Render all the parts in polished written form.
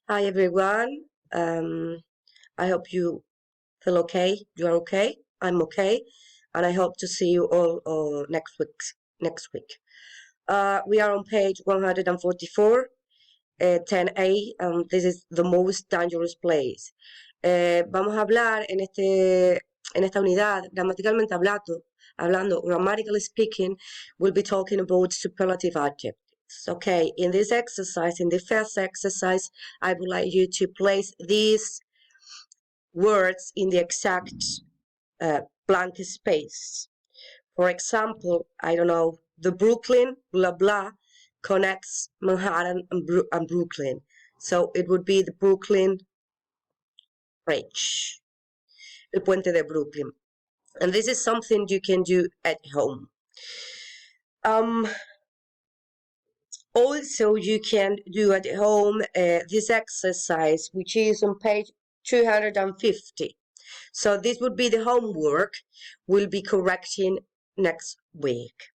Hi everyone. I hope you feel okay. You are okay. I'm okay, and I hope to see you all next week. Next week. We are on page 144, 10A. This is the most dangerous place. Vamos a hablar en esta unidad, gramaticalmente hablando, grammatically speaking, we'll be talking about superlative adjectives. Okay, in this exercise, in the first exercise, I would like you to place these words in the exact blank space. For example, I don't know, the Brooklyn, blah, blah, connects Manhattan and Brooklyn. So it would be the Brooklyn Bridge, el puente de Brooklyn. And this is something you can do at home. Also, you can do at home this exercise, which is on page 250. So this would be the homework we'll be correcting next week.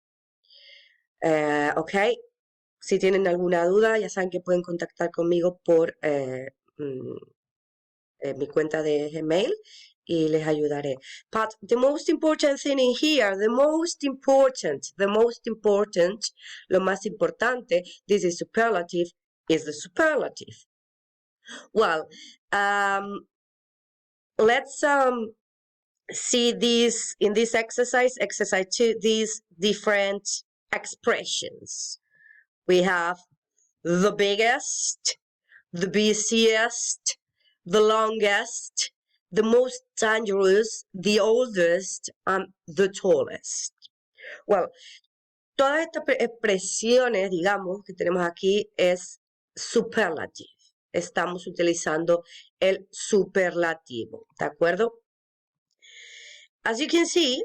Okay. Si tienen alguna duda, ya saben que pueden contactar conmigo por mi cuenta de Gmail y les ayudaré. But the most important thing in here, lo más importante, this is superlative, is the superlative. Well, let's see this in this exercise 2, these different expressions. We have the biggest, the busiest, the longest, the most dangerous, the oldest, and the tallest. Well, todas estas expresiones, digamos, que tenemos aquí es superlative. Estamos utilizando el superlativo, ¿de acuerdo? As you can see,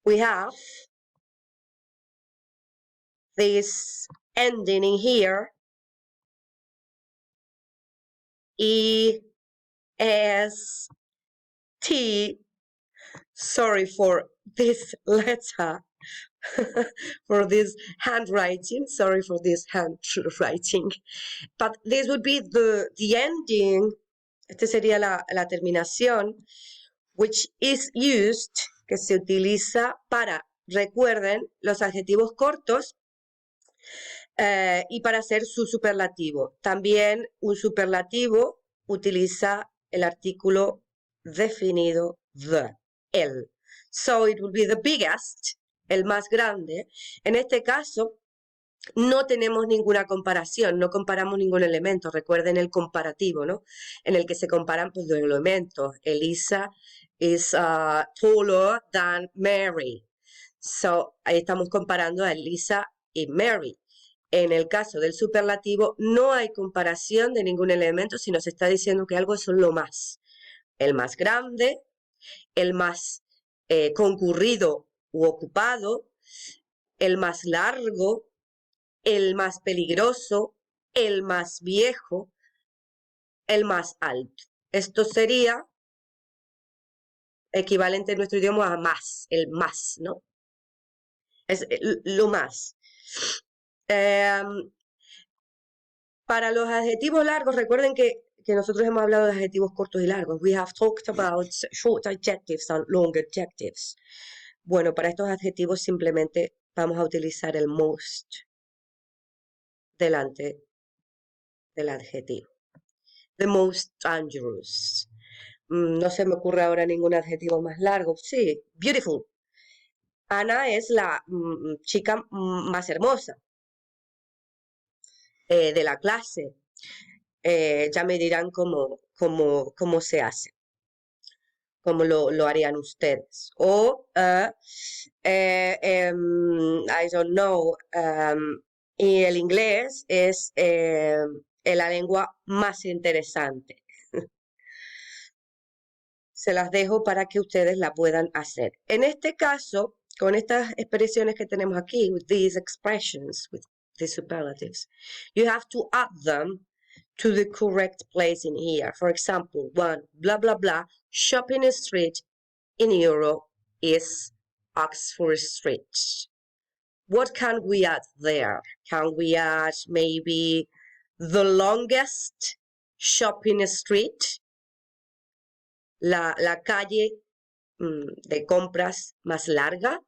we have this ending in here, E, S, T. Sorry for this letter, for this handwriting. Sorry for this handwriting. But this would be the ending. Este sería la terminación, which is used, que se utiliza para, recuerden, los adjetivos cortos y para hacer su superlativo. También un superlativo utiliza el artículo definido the, el. So it will be the biggest, el más grande. En este caso, no tenemos ninguna comparación, no comparamos ningún elemento. Recuerden el comparativo, ¿no? En el que se comparan pues, los elementos. Elisa is taller than Mary. So, ahí estamos comparando a Elisa y Mary. En el caso del superlativo, no hay comparación de ningún elemento, sino se está diciendo que algo es lo más. El más grande, el más concurrido u ocupado, el más largo, el más peligroso, el más viejo, el más alto. Esto sería equivalente en nuestro idioma a más, el más, ¿no? Es lo más. Para los adjetivos largos, recuerden que nosotros hemos hablado de adjetivos cortos y largos. We have talked about short adjectives and long adjectives. Bueno, para estos adjetivos simplemente vamos a utilizar el most delante del adjetivo. The most dangerous. No se me ocurre ahora ningún adjetivo más largo. Sí, beautiful. Ana es la chica más hermosa de la clase. Ya me dirán cómo se hace, cómo lo harían ustedes. O, I don't know, y el inglés es la lengua más interesante. Se las dejo para que ustedes la puedan hacer. En este caso, con estas expresiones que tenemos aquí, with these expressions, with the superlatives, you have to add them to the correct place in here. For example, one, blah, blah, blah, shopping street in Europe is Oxford Street. What can we add there? Can we add maybe the longest shopping street? La calle de compras más larga?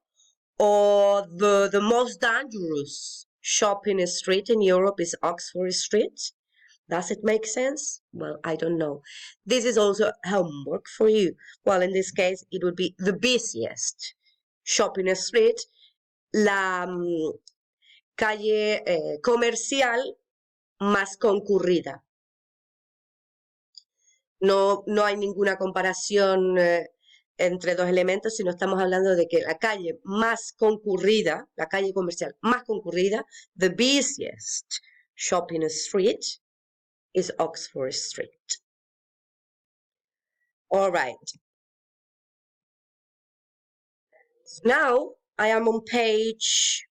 Or the most dangerous shopping street in Europe is Oxford Street? Does it make sense? Well, I don't know. This is also homework for you. Well, in this case, it would be the busiest shopping street, la calle comercial más concurrida. No hay ninguna comparación entre dos elementos, sino estamos hablando de que la calle más concurrida, la calle comercial más concurrida, the busiest shopping street, is Oxford Street. All right. Now I am on page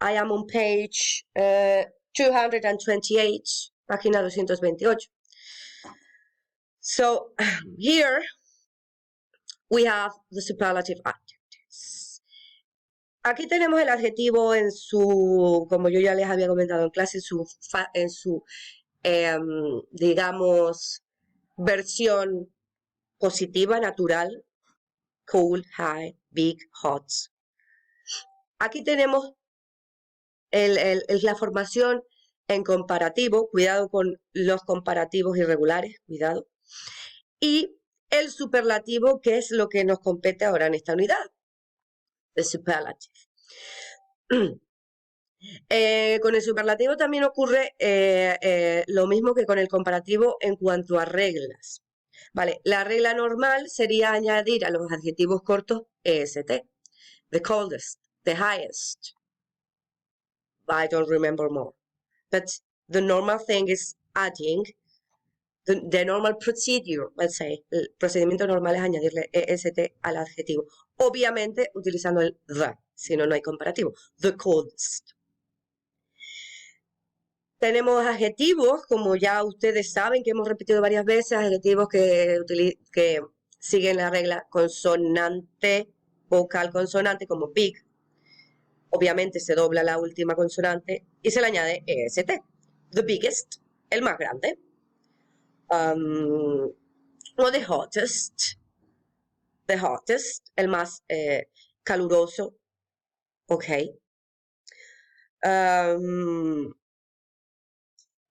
228, página 228. So here we have the superlative adjectives. Aquí tenemos el adjetivo en su, como yo ya les había comentado en clase, en su digamos, versión positiva, natural, cool, high, big, hot. Aquí tenemos la formación en comparativo, cuidado con los comparativos irregulares, cuidado. Y el superlativo, que es lo que nos compete ahora en esta unidad, el superlative. Con el superlativo también ocurre lo mismo que con el comparativo en cuanto a reglas. Vale, la regla normal sería añadir a los adjetivos cortos est, the coldest, the highest. I don't remember more. But the normal thing is adding, the normal procedure, let's say, el procedimiento normal es añadirle est al adjetivo. Obviamente utilizando el the, si no, no hay comparativo. The coldest. Tenemos adjetivos, como ya ustedes saben que hemos repetido varias veces, adjetivos que siguen la regla consonante, vocal consonante, como big. Obviamente se dobla la última consonante y se le añade est. The biggest, el más grande. O the hottest. The hottest, el más caluroso. Ok.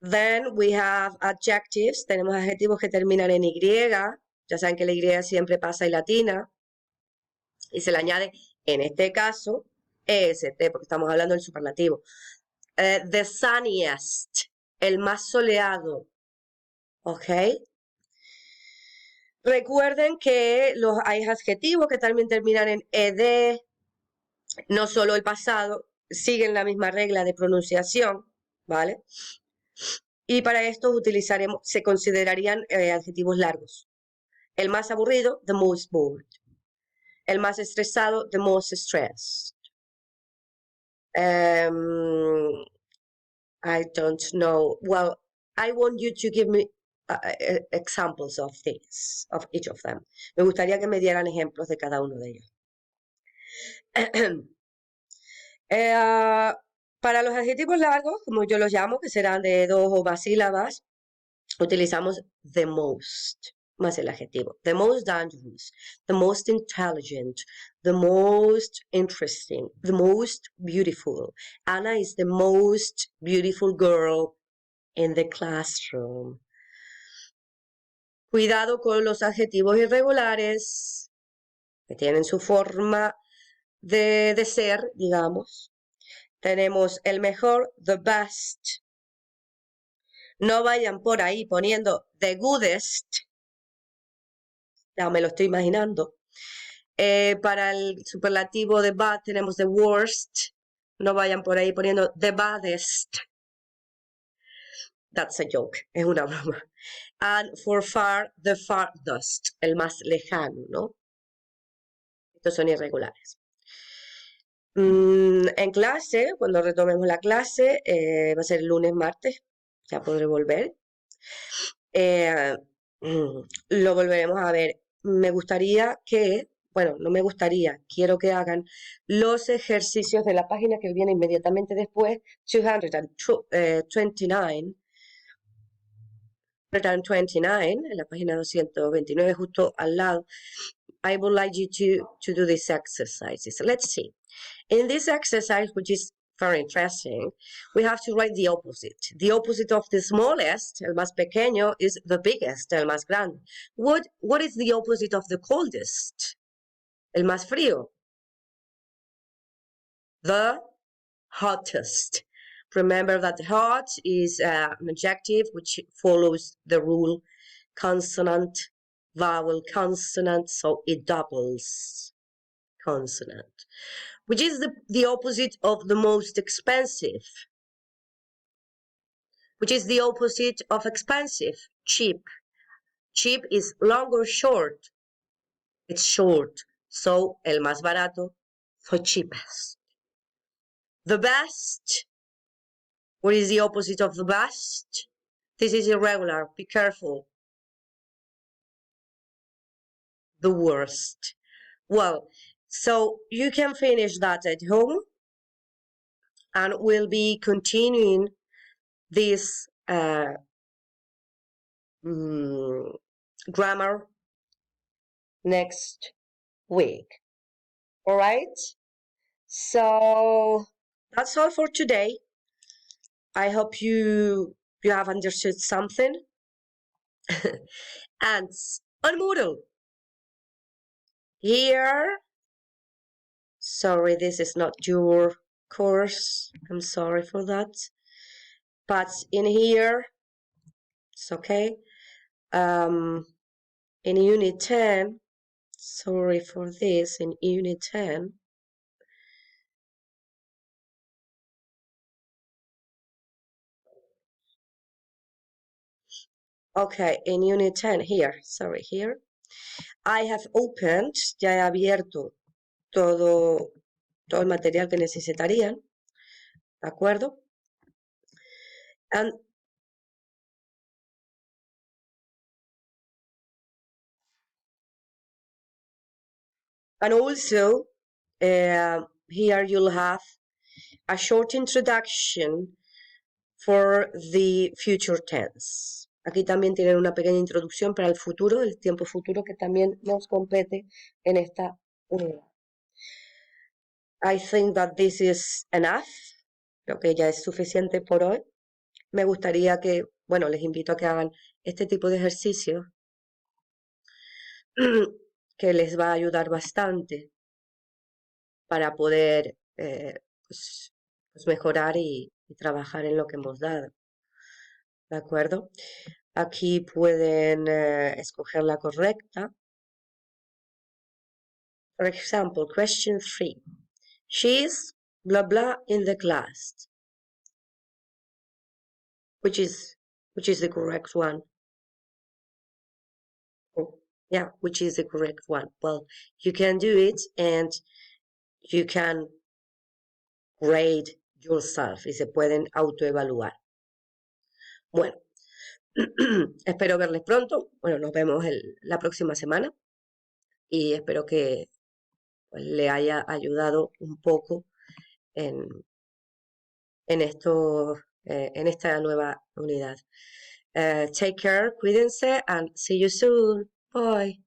Then we have adjectives. Tenemos adjetivos que terminan en Y. Ya saben que la Y siempre pasa y latina. Y se le añade, en este caso, est, porque estamos hablando del superlativo. The sunniest, el más soleado. ¿Ok? Recuerden que hay adjetivos que también terminan en ed, no solo el pasado, siguen la misma regla de pronunciación, ¿vale? Y para esto se considerarían adjetivos largos. El más aburrido, the most bored. El más estresado, the most stressed. I don't know. Well, I want you to give me examples of these, of each of them. Me gustaría que me dieran ejemplos de cada uno de ellos. Para los adjetivos largos, como yo los llamo, que serán de 2 o más sílabas, utilizamos the most, más el adjetivo. The most dangerous, the most intelligent, the most interesting, the most beautiful. Anna is the most beautiful girl in the classroom. Cuidado con los adjetivos irregulares, que tienen su forma de ser, digamos. Tenemos el mejor, the best. No vayan por ahí poniendo the goodest. Ya me lo estoy imaginando. Para el superlativo de bad tenemos the worst. No vayan por ahí poniendo the baddest. That's a joke, es una broma. And for far, the farthest, el más lejano, ¿no? Estos son irregulares. En clase, cuando retomemos la clase, va a ser lunes, martes, ya podré volver. Lo volveremos a ver. Me gustaría que bueno, no me gustaría, quiero que hagan los ejercicios de la página que viene inmediatamente después, 229, 129, en la página 229, justo al lado. I would like you to do these exercises. Let's see. In this exercise, which is very interesting, we have to write the opposite. The opposite of the smallest, el más pequeño, is the biggest, el más grande. What is the opposite of the coldest? El más frío. The hottest. Remember that hot is an adjective which follows the rule consonant, vowel, consonant, so it doubles consonant. Which is the opposite of the most expensive? Which is the opposite of expensive? Cheap. Cheap is long or short? It's short. So, el más barato, the cheapest. The best. What is the opposite of the best? This is irregular. Be careful. The worst. Well, so you can finish that at home, and we'll be continuing this grammar next week. All right? So that's all for today. I hope you have understood something. And on Moodle, here, sorry, this is not your course. I'm sorry for that. But in here, it's okay. In Unit 10, sorry for this, in Unit 10, okay, in Unit 10, here, sorry, here, I have opened, ya he abierto todo el material que necesitarían, ¿de acuerdo? And also, here you'll have a short introduction for the future tense. Aquí también tienen una pequeña introducción para el futuro, el tiempo futuro, que también nos compete en esta unidad. I think that this is enough. Creo que ya es suficiente por hoy. Me gustaría que, bueno, les invito a que hagan este tipo de ejercicios que les va a ayudar bastante para poder pues mejorar y trabajar en lo que hemos dado. ¿De acuerdo? Aquí pueden escoger la correcta. For example, question 3. She's blah blah in the class. Which is the correct one? Oh, yeah, which is the correct one? Well, you can do it and you can grade yourself y se pueden autoevaluar. Bueno, espero verles pronto. Bueno, nos vemos la próxima semana y espero que pues, le haya ayudado un poco en esto, en esta nueva unidad. Take care, cuídense, and see you soon. Bye.